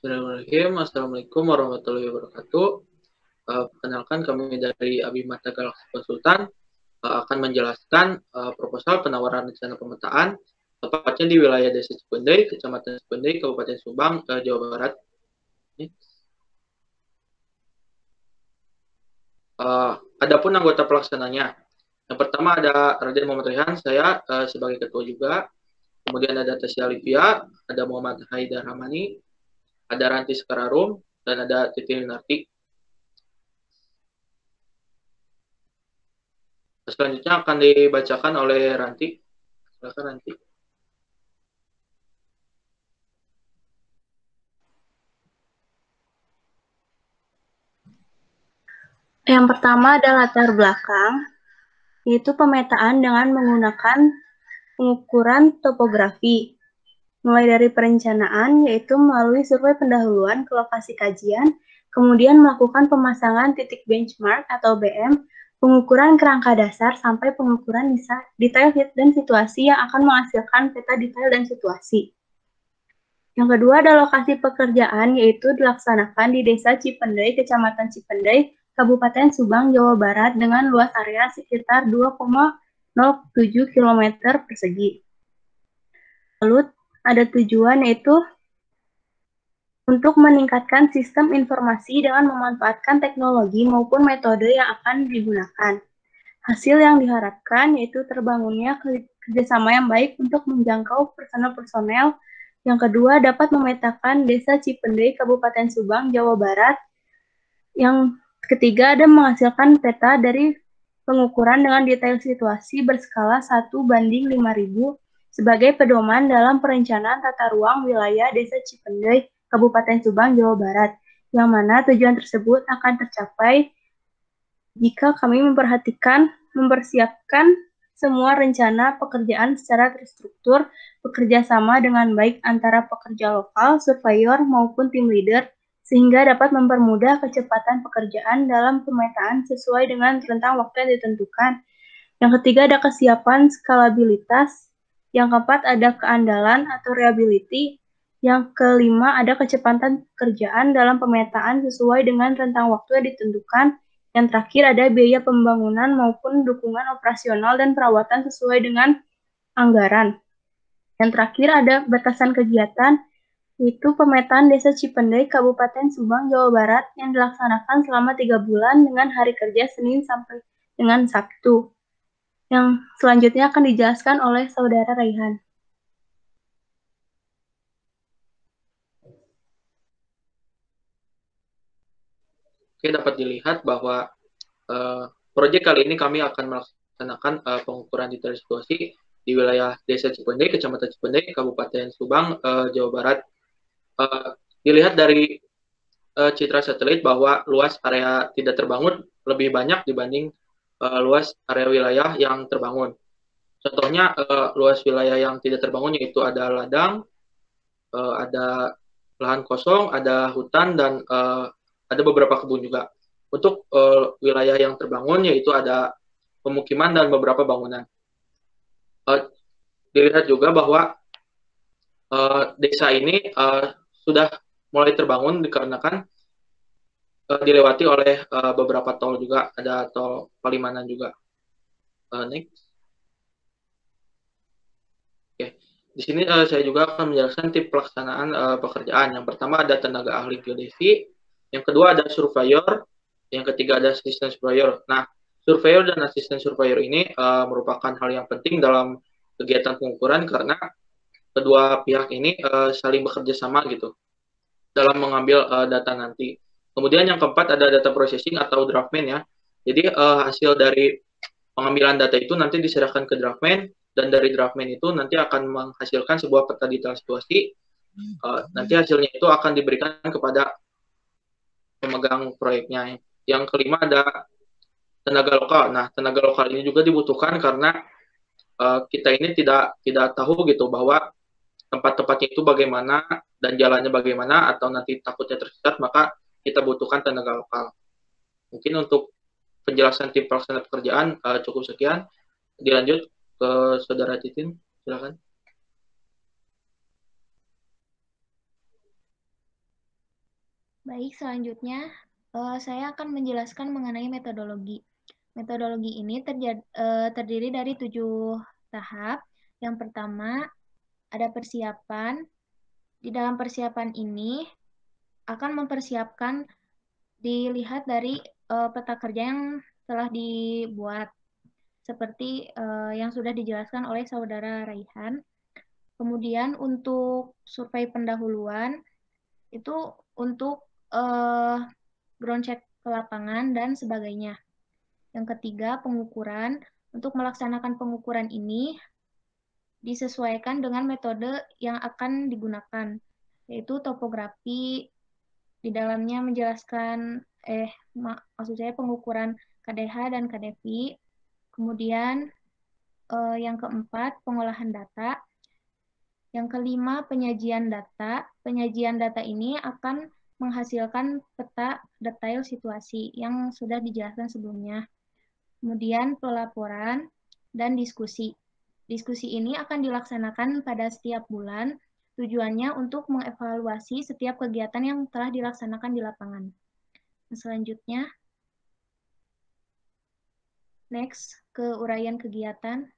Bismillahirrahmanirrahim. Assalamualaikum warahmatullahi wabarakatuh. Perkenalkan kami dari Abimata Galaxy Konsultan akan menjelaskan proposal penawaran rencana pemetaan tepatnya di wilayah Desa Cipendei, Kecamatan Cipendei, Kabupaten Subang, Jawa Barat. Adapun anggota pelaksananya, yang pertama ada Raden Muhammad Rehan, saya sebagai ketua juga. Kemudian ada Tasya Olivia, ada Muhammad Haidar Ramani, ada Ranti Sekararum, dan ada Titin Narti. Selanjutnya akan dibacakan oleh Ranti. Silakan Ranti. Yang pertama adalah latar belakang, yaitu pemetaan dengan menggunakan pengukuran topografi. Mulai dari perencanaan, yaitu melalui survei pendahuluan ke lokasi kajian, kemudian melakukan pemasangan titik benchmark atau BM, pengukuran kerangka dasar, sampai pengukuran detail dan situasi yang akan menghasilkan peta detail dan situasi. Yang kedua ada lokasi pekerjaan, yaitu dilaksanakan di Desa Cipendei, Kecamatan Cipendei, Kabupaten Subang, Jawa Barat, dengan luas area sekitar 2,07 km persegi. Lalu ada tujuan, yaitu untuk meningkatkan sistem informasi dengan memanfaatkan teknologi maupun metode yang akan digunakan. Hasil yang diharapkan yaitu terbangunnya kerjasama yang baik untuk menjangkau personel-personel. Yang kedua, dapat memetakan Desa Cipendei, Kabupaten Subang, Jawa Barat. Yang ketiga, ada menghasilkan peta dari pengukuran dengan detail situasi berskala 1:5000 sebagai pedoman dalam perencanaan tata ruang wilayah Desa Cipendei, Kabupaten Subang, Jawa Barat, yang mana tujuan tersebut akan tercapai jika kami mempersiapkan semua rencana pekerjaan secara terstruktur, bekerja sama dengan baik antara pekerja lokal, surveyor, maupun tim leader, sehingga dapat mempermudah kecepatan pekerjaan dalam pemetaan sesuai dengan rentang waktu yang ditentukan. Yang ketiga ada kesiapan skalabilitas. Yang keempat ada keandalan atau reliability. Yang kelima ada kecepatan pekerjaan dalam pemetaan sesuai dengan rentang waktu yang ditentukan. Yang terakhir ada biaya pembangunan maupun dukungan operasional dan perawatan sesuai dengan anggaran. Yang terakhir ada batasan kegiatan, yaitu pemetaan Desa Cipendei, Kabupaten Subang, Jawa Barat yang dilaksanakan selama 3 bulan dengan hari kerja Senin sampai dengan Sabtu. Yang selanjutnya akan dijelaskan oleh Saudara Raihan. Oke, dapat dilihat bahwa proyek kali ini kami akan melaksanakan pengukuran detail situasi di wilayah Desa Cipendei, Kecamatan Cipendei, Kabupaten Subang, Jawa Barat. Dilihat dari citra satelit bahwa luas area tidak terbangun lebih banyak dibanding luas area wilayah yang terbangun. Contohnya luas wilayah yang tidak terbangun yaitu ada ladang, ada lahan kosong, ada hutan, dan ada beberapa kebun juga. Untuk wilayah yang terbangun yaitu ada pemukiman dan beberapa bangunan. Dilihat juga bahwa desa ini sudah mulai terbangun dikarenakan dilewati oleh beberapa tol juga, ada tol Palimanan juga. Next. Oke. Di sini saya juga akan menjelaskan tip pelaksanaan pekerjaan. Yang pertama ada tenaga ahli geodesi, yang kedua ada surveyor, yang ketiga ada asisten surveyor. Nah, surveyor dan asisten surveyor ini merupakan hal yang penting dalam kegiatan pengukuran karena kedua pihak ini saling bekerja sama gitu dalam mengambil data nanti. Kemudian yang keempat ada data processing atau draftman ya. Jadi hasil dari pengambilan data itu nanti diserahkan ke draftman, dan dari draftman itu nanti akan menghasilkan sebuah peta detail situasi. Nanti hasilnya itu akan diberikan kepada pemegang proyeknya. Yang kelima ada tenaga lokal. Nah, tenaga lokal ini juga dibutuhkan karena kita ini tidak tahu gitu bahwa tempat-tempatnya itu bagaimana dan jalannya bagaimana, atau nanti takutnya tersesat, maka kita butuhkan tenaga lokal. Mungkin untuk penjelasan tim pelaksana pekerjaan cukup sekian. Dilanjut ke Saudara Titin, silakan. Baik, selanjutnya saya akan menjelaskan mengenai metodologi. Metodologi ini terdiri dari 7 tahap. Yang pertama, ada persiapan. Di dalam persiapan ini akan mempersiapkan dilihat dari peta kerja yang telah dibuat, seperti yang sudah dijelaskan oleh Saudara Raihan. Kemudian untuk survei pendahuluan, itu untuk ground check ke lapangan dan sebagainya. Yang ketiga, pengukuran. Untuk melaksanakan pengukuran ini disesuaikan dengan metode yang akan digunakan, yaitu topografi. Di dalamnya menjelaskan, maksud saya pengukuran KDH dan KDV. Kemudian yang keempat, pengolahan data. Yang kelima, penyajian data. Penyajian data ini akan menghasilkan peta detail situasi yang sudah dijelaskan sebelumnya. Kemudian pelaporan dan diskusi. Diskusi ini akan dilaksanakan pada setiap bulan, tujuannya untuk mengevaluasi setiap kegiatan yang telah dilaksanakan di lapangan. Selanjutnya, next ke uraian kegiatan.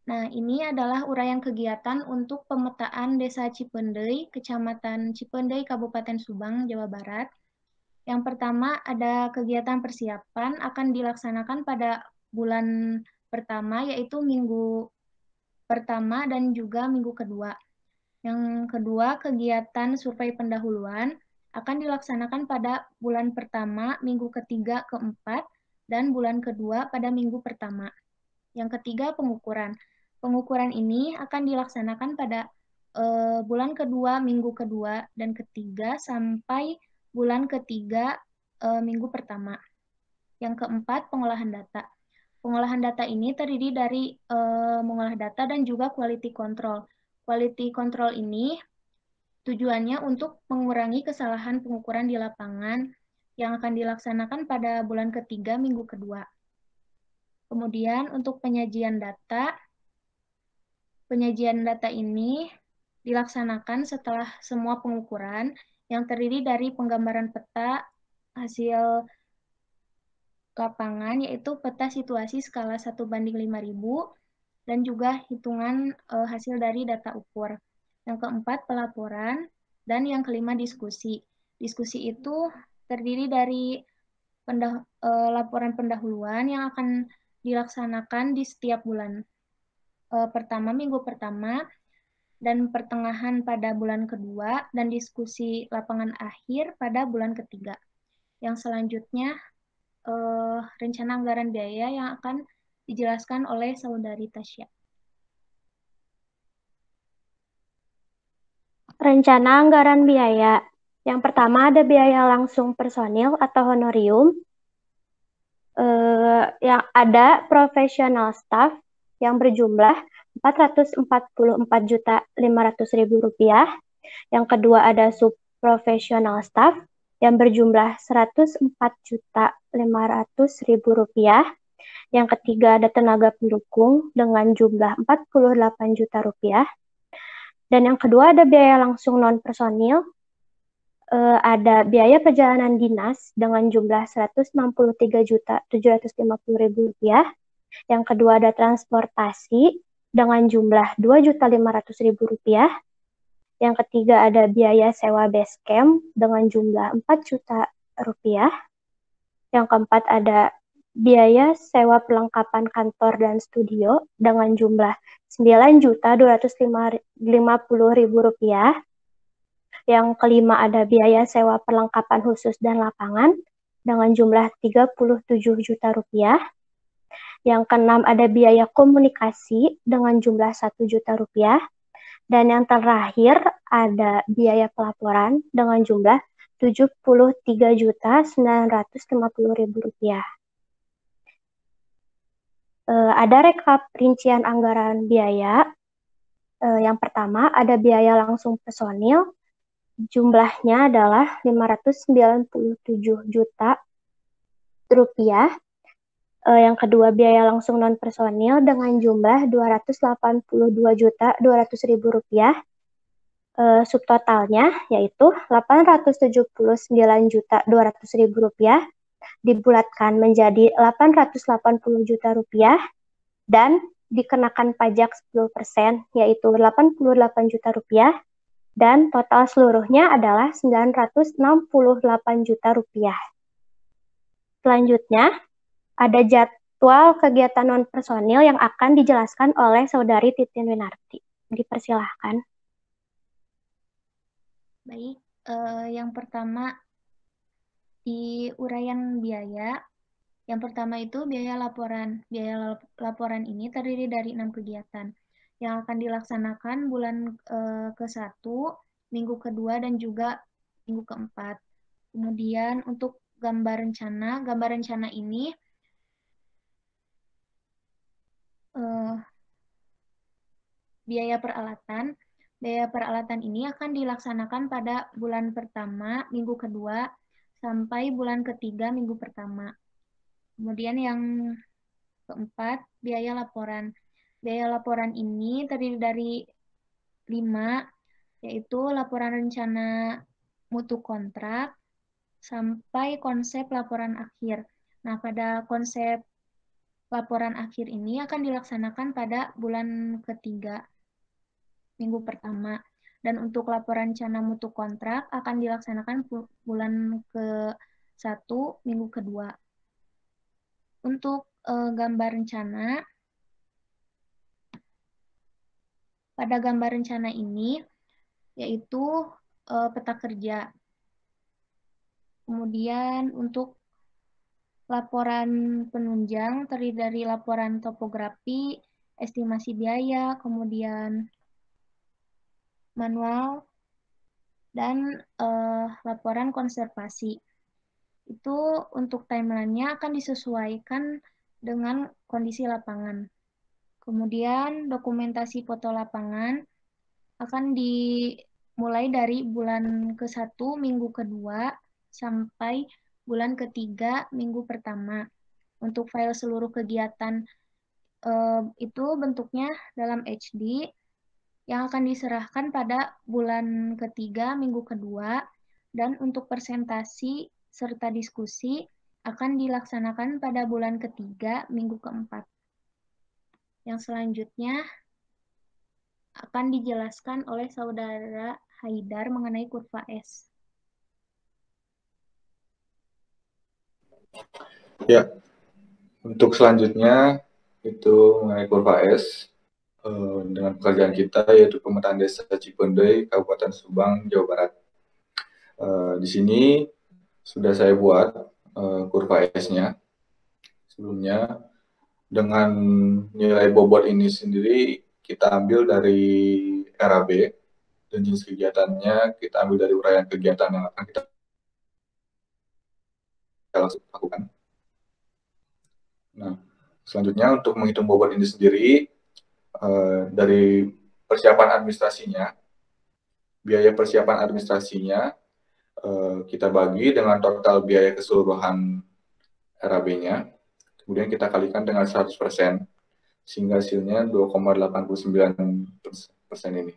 Nah, ini adalah uraian kegiatan untuk pemetaan Desa Cipendei, Kecamatan Cipendei, Kabupaten Subang, Jawa Barat. Yang pertama ada kegiatan persiapan akan dilaksanakan pada bulan pertama, yaitu minggu pertama dan juga minggu kedua. Yang kedua, kegiatan survei pendahuluan akan dilaksanakan pada bulan pertama, minggu ketiga, keempat, dan bulan kedua pada minggu pertama. Yang ketiga, pengukuran. Pengukuran ini akan dilaksanakan pada bulan kedua, minggu kedua, dan ketiga, sampai bulan ketiga, minggu pertama. Yang keempat, pengolahan data. Pengolahan data ini terdiri dari mengolah data dan juga quality control. Quality control ini tujuannya untuk mengurangi kesalahan pengukuran di lapangan yang akan dilaksanakan pada bulan ketiga, minggu kedua. Kemudian untuk penyajian data ini dilaksanakan setelah semua pengukuran yang terdiri dari penggambaran peta hasil lapangan, yaitu peta situasi skala 1:5000, dan juga hitungan hasil dari data ukur. Yang keempat, pelaporan, dan yang kelima, diskusi. Diskusi itu terdiri dari laporan pendahuluan yang akan dilaksanakan di setiap bulan pertama, minggu pertama, dan pertengahan pada bulan kedua, dan diskusi lapangan akhir pada bulan ketiga. Yang selanjutnya, rencana anggaran biaya yang akan dijelaskan oleh Saudari Tasya. Rencana anggaran biaya. Yang pertama ada biaya langsung personil atau honorium. Yang ada profesional staff yang berjumlah Rp444.500.000. Yang kedua ada subprofesional staff yang berjumlah Rp104.500.000. Yang ketiga ada tenaga pendukung dengan jumlah Rp48 juta. Dan yang kedua ada biaya langsung non-personil, ada biaya perjalanan dinas dengan jumlah Rp163.750.000. Yang kedua ada transportasi dengan jumlah Rp2.500.000. Yang ketiga ada biaya sewa base camp dengan jumlah Rp4 juta. Yang keempat ada biaya sewa perlengkapan kantor dan studio dengan jumlah Rp9.250.000. Yang kelima ada biaya sewa perlengkapan khusus dan lapangan dengan jumlah Rp37 juta. Yang keenam ada biaya komunikasi dengan jumlah Rp1 juta. Dan yang terakhir ada biaya pelaporan dengan jumlah Rp73.950.000. Ada rekap rincian anggaran biaya. Yang pertama ada biaya langsung personil, jumlahnya adalah Rp597 juta. Yang kedua, biaya langsung non-personil dengan jumlah Rp282.200.000. Subtotalnya yaitu Rp879.200.000 dibulatkan menjadi Rp880 juta dan dikenakan pajak 10% yaitu Rp88 juta dan total seluruhnya adalah Rp968 juta. Selanjutnya, ada jadwal kegiatan non-personil yang akan dijelaskan oleh Saudari Titin Winarti. Dipersilahkan. Baik, yang pertama di uraian biaya. Yang pertama itu biaya laporan. Biaya laporan ini terdiri dari 6 kegiatan yang akan dilaksanakan bulan ke-1, minggu kedua, dan juga minggu keempat. Kemudian untuk gambar rencana ini biaya peralatan. Biaya peralatan ini akan dilaksanakan pada bulan pertama, minggu kedua, sampai bulan ketiga, minggu pertama. Kemudian yang keempat, biaya laporan. Biaya laporan ini terdiri dari 5, yaitu laporan rencana mutu kontrak sampai konsep laporan akhir. Nah, pada konsep laporan akhir ini akan dilaksanakan pada bulan ketiga, minggu pertama. Dan untuk laporan rencana mutu kontrak akan dilaksanakan bulan ke-1, minggu kedua. Untuk gambar rencana, pada gambar rencana ini yaitu peta kerja. Kemudian untuk laporan penunjang terdiri dari laporan topografi, estimasi biaya, kemudian manual, dan laporan konservasi. Itu untuk timeline-nya akan disesuaikan dengan kondisi lapangan. Kemudian dokumentasi foto lapangan akan dimulai dari bulan ke-1, minggu kedua, sampai bulan ketiga, minggu pertama. Untuk file seluruh kegiatan itu bentuknya dalam HD yang akan diserahkan pada bulan ketiga, minggu kedua, dan untuk presentasi serta diskusi akan dilaksanakan pada bulan ketiga, minggu keempat. Yang selanjutnya akan dijelaskan oleh Saudara Haidar mengenai kurva S. Ya, untuk selanjutnya itu mengenai kurva S dengan pekerjaan kita yaitu pemetaan desa Cipendei, Kabupaten Subang, Jawa Barat. Di sini sudah saya buat kurva S-nya. Sebelumnya dengan nilai bobot ini sendiri kita ambil dari RAB dan jenis kegiatannya kita ambil dari uraian kegiatan yang akan kita langsung lakukan. Nah, selanjutnya untuk menghitung bobot ini sendiri dari persiapan administrasinya, biaya persiapan administrasinya kita bagi dengan total biaya keseluruhan RAB-nya, kemudian kita kalikan dengan 100%, sehingga hasilnya 2,89% ini.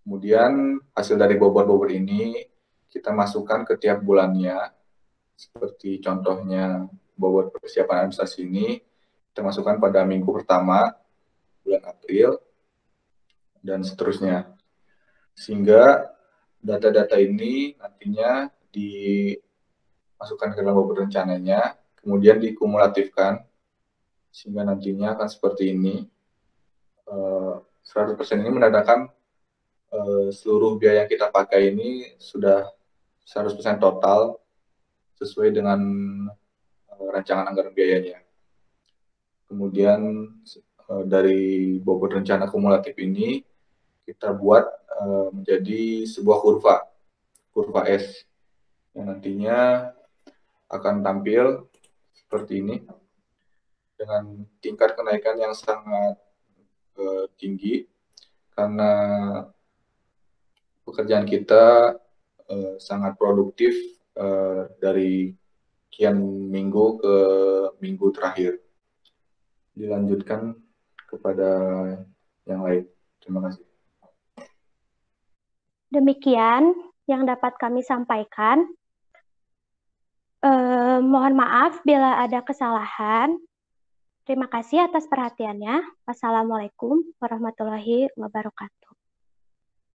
Kemudian hasil dari bobot-bobot ini kita masukkan ke tiap bulannya, seperti contohnya bobot persiapan administrasi ini, kita masukkan pada minggu pertama, bulan April, dan seterusnya. Sehingga data-data ini nantinya dimasukkan ke dalam bobot rencananya, kemudian dikumulatifkan, sehingga nantinya akan seperti ini. 100% ini menandakan seluruh biaya yang kita pakai ini sudah 100% total sesuai dengan rancangan anggaran biayanya. Kemudian dari bobot rencana kumulatif ini kita buat menjadi sebuah kurva S yang nantinya akan tampil seperti ini dengan tingkat kenaikan yang sangat tinggi karena pekerjaan kita sangat produktif dari sekian minggu ke minggu terakhir. Dilanjutkan kepada yang lain. Terima kasih. Demikian yang dapat kami sampaikan. Mohon maaf bila ada kesalahan. Terima kasih atas perhatiannya. Wassalamualaikum warahmatullahi wabarakatuh.